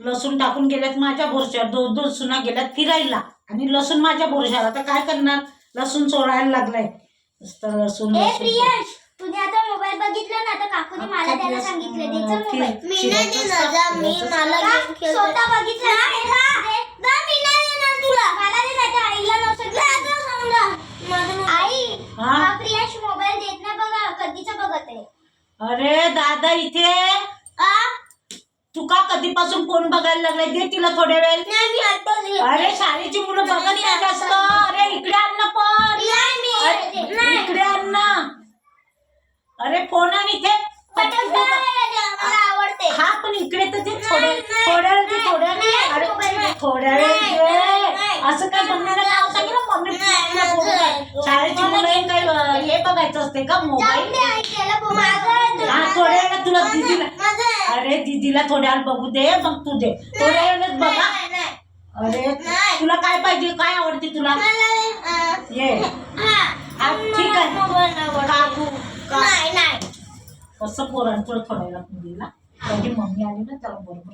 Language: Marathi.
लसूण टाकून गेल्यात माझ्या भरोश्यावर, दोन सुना गेल्यात फिरायला आणि लसूण माझ्या भरोश्यावर. आता काय करणार, लसूण चोरायला लागलाय नुसतं लसूण. प्रियांश तुझे आता मोबाईल बघितला ना, आता काकूने मला त्याला सांगितले द्यायचा मोबाईल. मी नाही देणार, मी मला गेम खेळतो. स्वतः बघितला ना मी नाही देणार तुला. मला दे नाही तर आईला नसेल आई. हा प्रियांश मोबाईल देत नाही बघा, कधीचा बघत आहे. अरे दादा इथे तू का कधीपासून फोन बघायला लागलाय, दे तिला थोड्या वेळ. अरे शाळेची मुलं बघत नाही जास्त. अरे इकडे आण ना, पण इकडे आण ना. अरे फोन आण इथे. आवडते. हा पण इकडे तर ते थोड्या वेळ. अरे थोड्या वेळ असं काय बघण्याला नाव सांगितलं मम्मी. शाळेची मुलं काही हे बघायचं असते का मोबाईल. हा थोड्या वेळ तुला दीदीला, अरे दीदीला थोड्या वेळ बघू दे, मग तू दे थोड्या वेळच बघा. अरे तुला काय पाहिजे, काय आवडते तुला, ये ठीक आहे काकू. असं पोरांपुढे थोड्या वेळात दिला, माझी मम्मी आली ना त्याला बरोबर